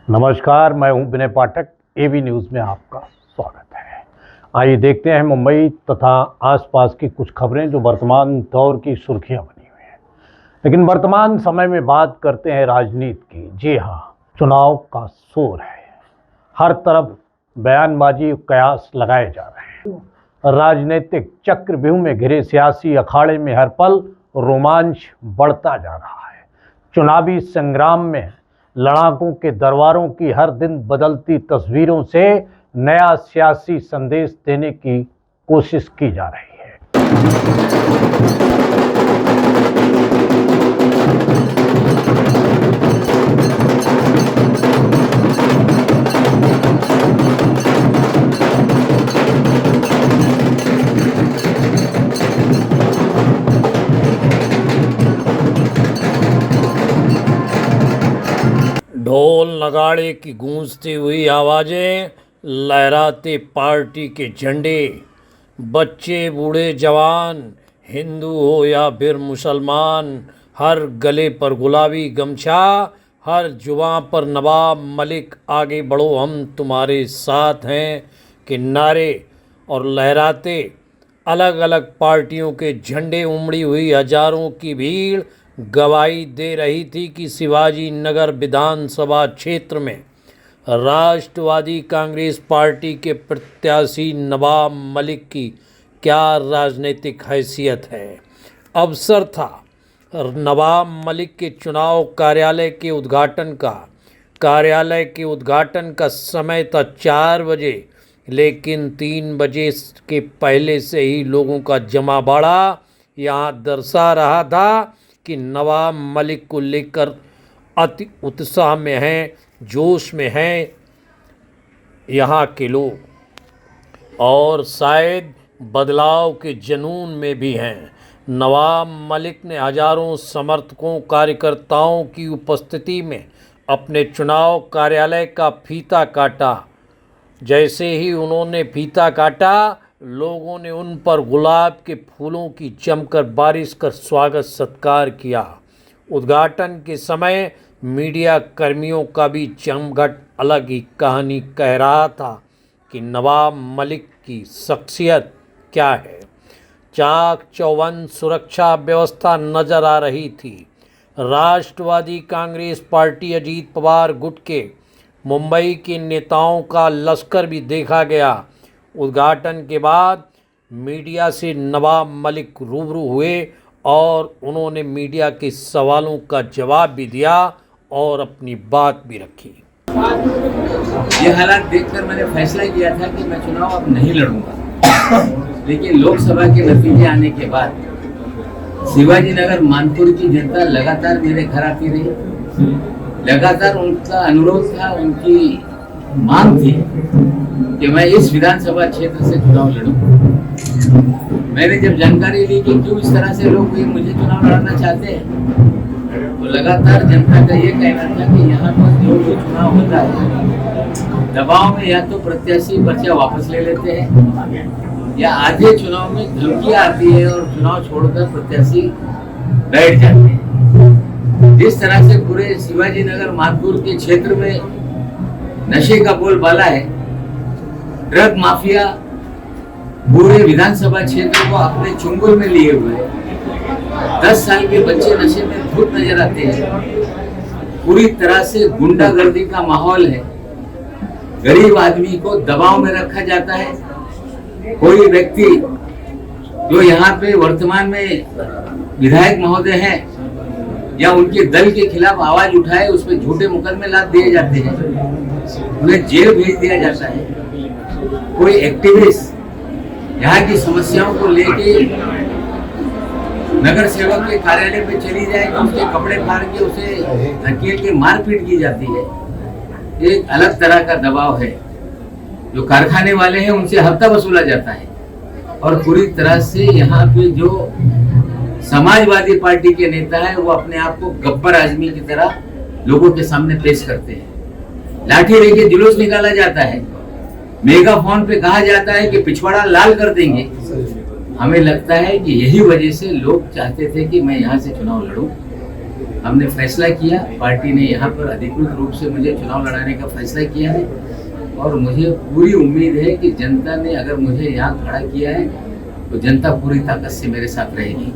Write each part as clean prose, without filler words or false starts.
नमस्कार, मैं हूं विनय पाठक। एबी न्यूज़ में आपका स्वागत है। आइए देखते हैं मुंबई तथा आसपास की कुछ खबरें जो वर्तमान दौर की सुर्खियां बनी हुई हैं। लेकिन वर्तमान समय में बात करते हैं राजनीति की। जी हाँ, चुनाव का शोर है। हर तरफ बयानबाजी कयास लगाए जा रहे हैं। राजनीतिक चक्रव्यूह में घिरे सियासी अखाड़े में हर पल रोमांच बढ़ता जा रहा है। चुनावी संग्राम में लड़ाकों के दरबारों की हर दिन बदलती तस्वीरों से नया सियासी संदेश देने की कोशिश की जा रही है। ढोल नगाड़े की गूंजती हुई आवाज़ें, लहराते पार्टी के झंडे, बच्चे बूढ़े जवान, हिंदू हो या फिर मुसलमान, हर गले पर गुलाबी गमछा, हर जुबां पर नवाब मलिक आगे बढ़ो हम तुम्हारे साथ हैं के नारे और लहराते अलग अलग पार्टियों के झंडे उमड़ी हुई हजारों की भीड़ गवाही दे रही थी कि शिवाजी नगर विधानसभा क्षेत्र में राष्ट्रवादी कांग्रेस पार्टी के प्रत्याशी नवाब मलिक की क्या राजनीतिक हैसियत है। अवसर था नवाब मलिक के चुनाव कार्यालय के उद्घाटन का समय था 4 बजे, लेकिन 3 बजे के पहले से ही लोगों का जमावड़ा यहाँ दर्शा रहा था कि नवाब मलिक को लेकर अति उत्साह में हैं, जोश में हैं यहाँ के लोग और शायद बदलाव के जुनून में भी हैं। नवाब मलिक ने हजारों समर्थकों कार्यकर्ताओं की उपस्थिति में अपने चुनाव कार्यालय का फीता काटा। जैसे ही उन्होंने फीता काटा, लोगों ने उन पर गुलाब के फूलों की जमकर बारिश कर स्वागत सत्कार किया। उद्घाटन के समय मीडिया कर्मियों का भी जमघट अलग ही कहानी कह रहा था कि नवाब मलिक की शख्सियत क्या है। चाक चौबंद सुरक्षा व्यवस्था नजर आ रही थी। राष्ट्रवादी कांग्रेस पार्टी अजीत पवार गुट के मुंबई के नेताओं का लश्कर भी देखा गया। उद्घाटन के बाद मीडिया से नवाब मलिक रूबरू हुए और उन्होंने मीडिया के सवालों का जवाब भी दिया और अपनी बात भी रखी। ये हालात देखकर मैंने फैसला किया था कि मैं चुनाव अब नहीं लड़ूंगा, लेकिन लोकसभा के नतीजे आने के बाद शिवाजी नगर मानपुर की जनता लगातार मेरे घर आती रही। लगातार उनका अनुरोध था, उनकी मांग थी कि मैं इस विधानसभा क्षेत्र से चुनाव लड़ूं। मैंने जब जानकारी ली कि क्यों इस तरह से लोग मुझे चुनाव लड़ाना चाहते हैं, तो लगातार जनता का ये कहना था कि यहाँ पर जो भी चुनाव होता है, दबाव में या तो प्रत्याशी पर्चा वापस ले लेते हैं या आधे चुनाव में धमकियाँ आती है और चुनाव छोड़कर प्रत्याशी बैठ जाते हैं। जिस तरह से पूरे शिवाजी नगर मानपुर के क्षेत्र में नशे का बोलबाला है, ड्रग माफिया पूरे विधानसभा क्षेत्र को अपने चुंगल में लिए हुए हैं। 10 साल के बच्चे नशे में धुत नजर आते हैं। पूरी तरह से गुंडागर्दी का माहौल है। गरीब आदमी को दबाव में रखा जाता है। कोई व्यक्ति जो यहाँ पे वर्तमान में विधायक महोदय हैं या उनके दल के खिलाफ आवाज उठाए, उस पर झूठे मुकदमे लाद दिए जाते हैं, उन्हें जेल भेज दिया जाता है। कोई एक्टिविस्ट यहाँ की समस्याओं को लेके नगर सेवक के कार्यालय पे चली जाए तो उसके कपड़े फाड़ के उसे धकेल के मारपीट की जाती है। एक अलग तरह का दबाव है। जो कारखाने वाले हैं उनसे हफ्ता वसूला जाता है और पूरी तरह से यहाँ पे जो समाजवादी पार्टी के नेता है वो अपने आप को गब्बर आदमी की तरह लोगों के सामने पेश करते हैं। लाठी लेके जुलूस निकाला जाता है, मेगाफोन पे कहा जाता है कि पिछवाड़ा लाल कर देंगे। हमें लगता है कि यही वजह से लोग चाहते थे कि मैं यहाँ से चुनाव लड़ूं हमने फैसला किया, पार्टी ने यहाँ पर अधिकृत रूप से मुझे चुनाव लड़ाने का फैसला किया है और मुझे पूरी उम्मीद है कि जनता ने अगर मुझे यहाँ खड़ा किया है तो जनता पूरी ताकत से मेरे साथ रहेगी।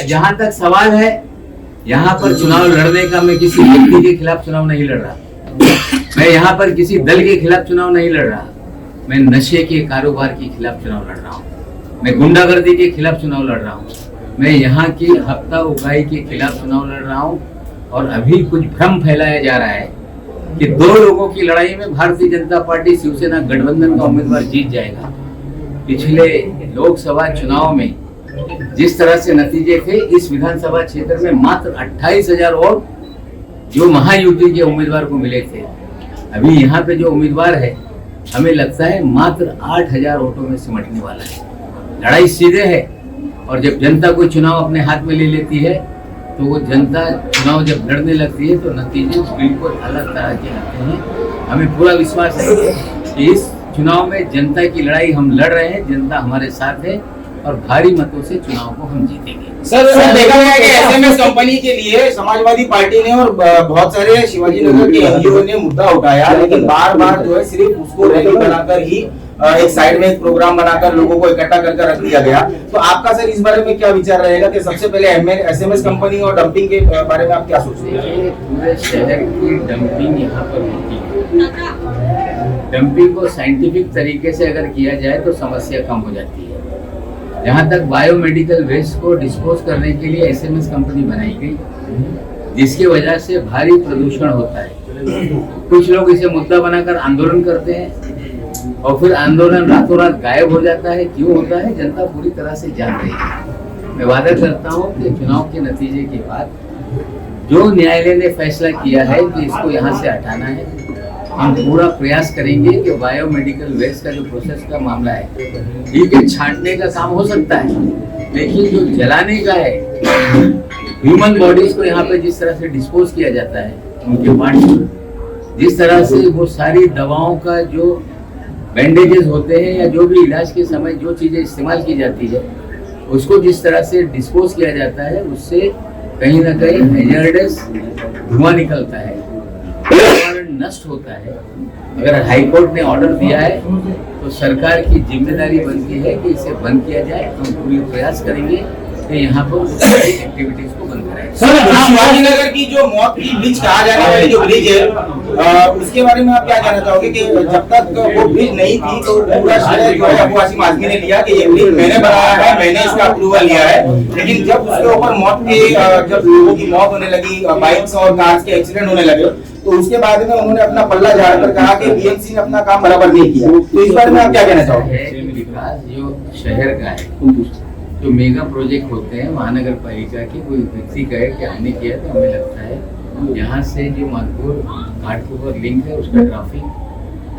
जहाँ तक सवाल है, यहाँ पर चुनाव लड़ने का मैं किसी व्यक्ति के खिलाफ चुनाव नहीं लड़ रहा, मैं यहाँ पर किसी दल के खिलाफ चुनाव नहीं लड़ रहा, मैं नशे के कारोबार के खिलाफ चुनाव लड़ रहा हूँ, मैं गुंडागर्दी के खिलाफ चुनाव लड़ रहा हूँ, मैं यहाँ की हफ्ता उगाही के खिलाफ चुनाव लड़ रहा हूँ। और अभी कुछ भ्रम फैलाया जा रहा है कि दो लोगों की लड़ाई में भारतीय जनता पार्टी शिवसेना गठबंधन का उम्मीदवार जीत जाएगा। पिछले लोकसभा चुनाव में जिस तरह से नतीजे थे, इस विधानसभा क्षेत्र में मात्र 28,000 वोट जो महायुति के उम्मीदवार को मिले थे। अभी यहाँ पे जो उम्मीदवार है, हमें लगता है मात्र 8,000 वोटों में सिमटने वाला है। लड़ाई सीधे है और जब जनता कोई चुनाव अपने हाथ में ले लेती है तो वो जनता चुनाव जब लड़ने लगती है तो नतीजे बिल्कुल अलग तरह के आते हैं। हमें पूरा विश्वास है कि इस चुनाव में जनता की लड़ाई हम लड़ रहे हैं, जनता हमारे साथ है और भारी मतों से चुनाव को हम जीतेंगे। सर देखा गया कि एसएमएस कंपनी के लिए समाजवादी पार्टी ने और बहुत सारे शिवाजी नगर के एनजीओ ने मुद्दा उठाया, लेकिन बार बार जो है सिर्फ उसको रैली बनाकर ही एक साइड में एक प्रोग्राम बनाकर लोगों को इकट्ठा करके रख दिया गया। तो आपका सर इस बारे में क्या विचार रहेगा कि सबसे पहले एसएमएस कंपनी और डंपिंग के बारे में आप क्या सोचते हैं? पूरे शहर की डंपिंग यहाँ पर होती है। डंपिंग को साइंटिफिक तरीके से अगर किया जाए तो समस्या कम हो जाती है। जहाँ तक बायोमेडिकल वेस्ट को डिस्पोज करने के लिए एसएमएस कंपनी बनाई गई, जिसकी वजह से भारी प्रदूषण होता है। कुछ लोग इसे मुद्दा बनाकर आंदोलन करते हैं और फिर आंदोलन रातों रात गायब हो जाता है। क्यों होता है, जनता पूरी तरह से जान रही है। मैं वादा करता हूँ कि चुनाव के नतीजे के बाद जो न्यायालय ने फैसला किया है कि इसको यहाँ से हटाना है, हम पूरा प्रयास करेंगे कि बायोमेडिकल वेस्ट का जो प्रोसेस का मामला है, ठीक है, छांटने का काम हो सकता है, लेकिन जो जलाने का है, ह्यूमन बॉडीज को यहाँ पे जिस तरह से डिस्पोज किया जाता है, उनके पार्ट्स, जिस तरह से वो सारी दवाओं का जो बैंडेजेस होते हैं या जो भी इलाज के समय जो चीज़ें इस्तेमाल की जाती है, उसको जिस तरह से डिस्पोज किया जाता है, उससे कहीं ना कहीं हैजर्डस धुआं निकलता है, पर्यावरण नष्ट होता है। अगर हाईकोर्ट ने ऑर्डर दिया है तो सरकार की जिम्मेदारी बनती है कि इसे बंद किया जाए। हम पूरी प्रयास करेंगे कि यहाँ पर एक्टिविटीज को बंद कराएं। सर शिवाजी नगर की जो मौत की ब्रिज कहा जाने वाली जो ब्रिज है, उसके बारे में आप क्या कहना चाहोगे कि जब तक वो ब्रिज नहीं थी तो पूरा शहर जो है अबू हाशिम आजमी ने लिया कि ये ब्रिज मैंने बनाया है, मैंने इसका अप्रूवल लिया है, लेकिन जब उसके ऊपर मौत के जब लोगों की मौत होने लगी, बाइक्स और कार्स के एक्सीडेंट होने लगे, तो उसके बाद में उन्होंने अपना पल्ला झाड़कर कहा कि बीएमसी ने अपना काम बराबर नहीं किया। तो इस बारे में आप क्या कहना चाहोगे? विकास जो शहर का है, जो मेगा प्रोजेक्ट होते हैं महानगर पालिका के, कोई व्यक्ति कहे कि हमने किया, तो हमें लगता है यहाँ से जो मानपुर घाट के ऊपर लिंक है उसका ट्रैफिक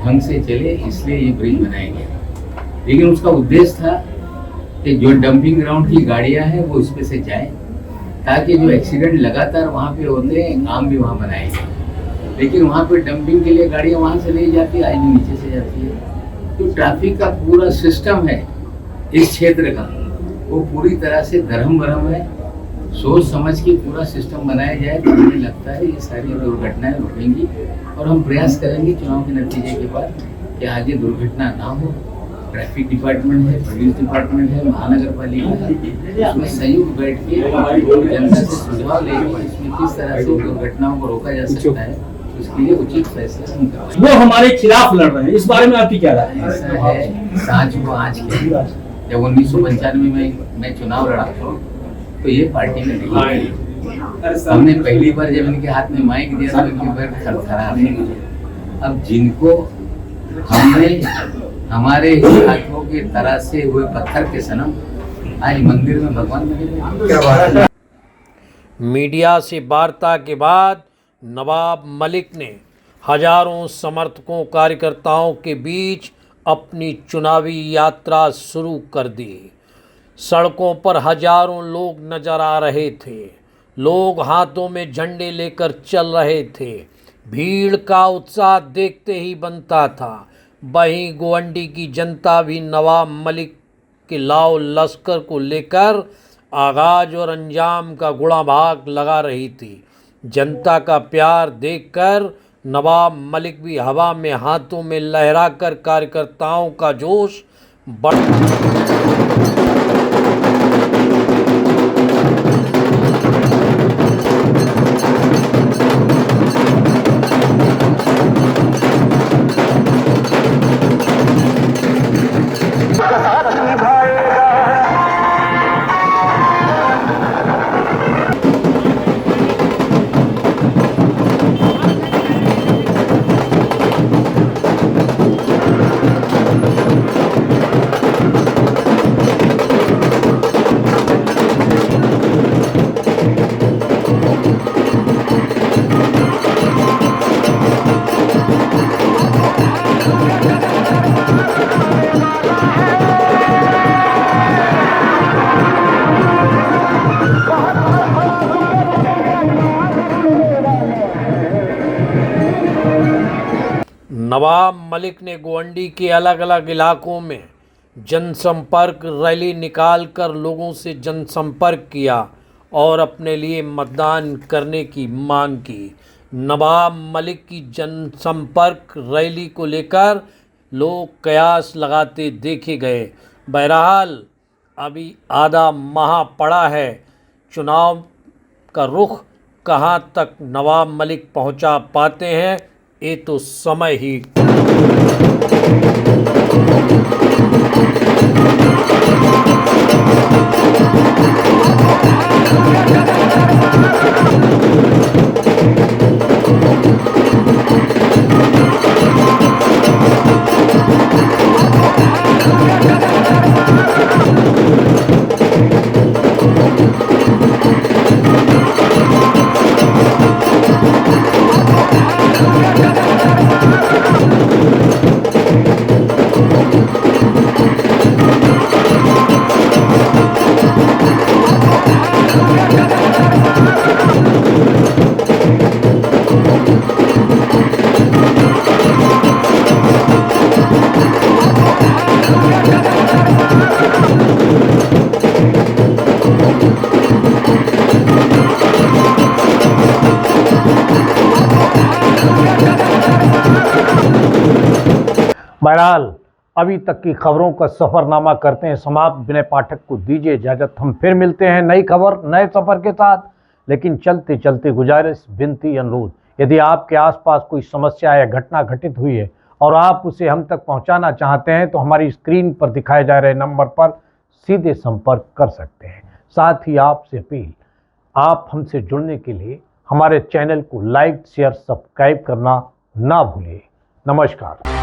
ढंग से चले, इसलिए ये ब्रिज बनाया गया। लेकिन उसका उद्देश्य था कि जो डंपिंग ग्राउंड की गाड़ियाँ हैं वो इस पे से जाए, ताकि जो एक्सीडेंट लगातार वहाँ पे होते हैं, काम भी वहाँ बनाए गए। लेकिन वहाँ पे डंपिंग के लिए गाड़ियाँ वहाँ से नहीं जाती, आज भी नीचे से जाती है। तो ट्रैफिक का पूरा सिस्टम है इस क्षेत्र का, वो पूरी तरह से धर्म भरम है। सोच समझ के पूरा सिस्टम बनाया जाए तो मुझे लगता है ये सारी दुर्घटनाएं रुकेंगी और हम प्रयास करेंगे चुनाव के नतीजे के बाद कि आगे दुर्घटना ना हो। ट्रैफिक डिपार्टमेंट है, पुलिस डिपार्टमेंट है, महानगर पालिका है, उसमें संयुक्त बैठ के जनता से सुझाव लेकर इसमें किस तरह से दुर्घटनाओं को रोका जा सकता है, उसके लिए उचित फैसला हम करेंगे। वो हमारे खिलाफ लड़ रहे हैं, इस बारे में आपकी क्या राय है? ऐसा है, सांच को आँच के जब 1995 में मैं चुनाव लड़ा था तो ये पार्टी में नहीं, हमने पहली बार जब इनके हाथ में माइक दिया तो इनके पैर थरथरा रहे। अब जिनको हमने हमारे ही हाथों के तरह से हुए पत्थर के सनम आज मंदिर में भगवान बने। मीडिया से वार्ता के बाद नवाब मलिक ने हजारों समर्थकों कार्यकर्ताओं के बीच अपनी चुनावी यात्रा शुरू कर दी। सड़कों पर हजारों लोग नजर आ रहे थे, लोग हाथों में झंडे लेकर चल रहे थे। भीड़ का उत्साह देखते ही बनता था। वहीं गोवंडी की जनता भी नवाब मलिक के लाओ लश्कर को लेकर आगाज और अंजाम का गुणा भाग लगा रही थी। जनता का प्यार देखकर नवाब मलिक भी हवा में हाथों में लहराकर कार्यकर्ताओं का जोश बढ़ नवाब मलिक ने गोंडी के अलग अलग इलाकों में जनसंपर्क रैली निकालकर लोगों से जनसंपर्क किया और अपने लिए मतदान करने की मांग की। नवाब मलिक की जनसंपर्क रैली को लेकर लोग कयास लगाते देखे गए। बहरहाल अभी आधा माह पड़ा है, चुनाव का रुख कहां तक नवाब मलिक पहुंचा पाते हैं ये तो समय ही बहरहाल अभी तक की खबरों का सफरनामा करते हैं समाप्त। विनय पाठक को दीजिए इजाजत। हम फिर मिलते हैं नई खबर नए सफर के साथ। लेकिन चलते चलते गुजारिश, विनती, अनुरोध, यदि आपके आसपास कोई समस्या या घटना घटित हुई है और आप उसे हम तक पहुंचाना चाहते हैं तो हमारी स्क्रीन पर दिखाए जा रहे नंबर पर सीधे संपर्क कर सकते हैं। साथ ही आपसे अपील, आप हमसे जुड़ने के लिए हमारे चैनल को लाइक, शेयर, सब्सक्राइब करना ना भूलिए। नमस्कार।